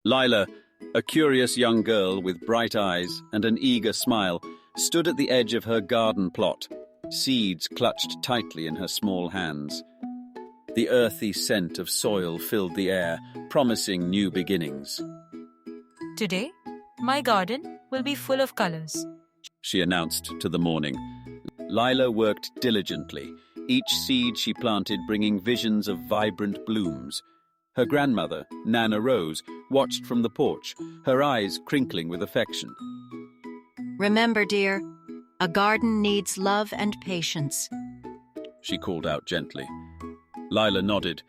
Lila, a curious young girl with bright eyes and an eager smile, stood at the edge of her garden plot, seeds clutched tightly in her small hands. The earthy scent of soil filled the air, promising new beginnings. Today, my garden will be full of colors, She announced to the morning. Lila worked diligently, each seed she planted bringing visions of vibrant blooms. Her grandmother, Nana Rose, watched from the porch, her eyes crinkling with affection. Remember, dear, a garden needs love and patience. She called out gently. Lila nodded,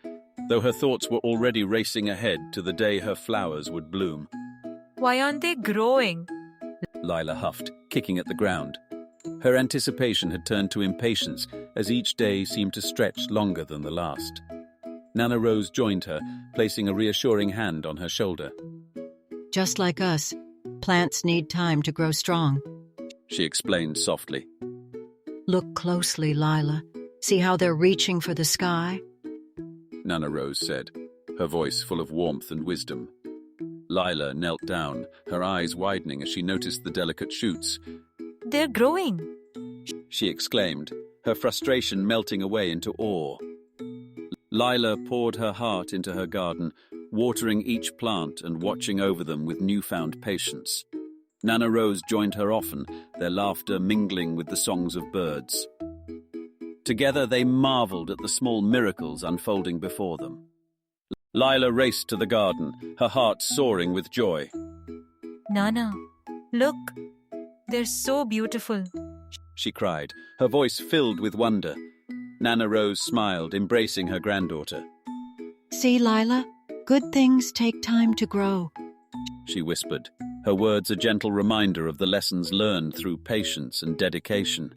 though her thoughts were already racing ahead to the day her flowers would bloom. Why aren't they growing? Lila huffed, kicking at the ground. Her anticipation had turned to impatience as each day seemed to stretch longer than the last. Nana Rose joined her, placing a reassuring hand on her shoulder. Just like us, plants need time to grow strong. She explained softly. Look closely, Lila. See how they're reaching for the sky? Nana Rose said, her voice full of warmth and wisdom. Lila knelt down, her eyes widening as she noticed the delicate shoots. They're growing. She exclaimed, her frustration melting away into awe. Lila poured her heart into her garden, watering each plant and watching over them with newfound patience. Nana Rose joined her often, their laughter mingling with the songs of birds. Together they marveled at the small miracles unfolding before them. Lila raced to the garden, her heart soaring with joy. Nana, look, they're so beautiful. She cried, her voice filled with wonder. Nana Rose smiled, embracing her granddaughter. See, Lila, good things take time to grow. She whispered, her words a gentle reminder of the lessons learned through patience and dedication.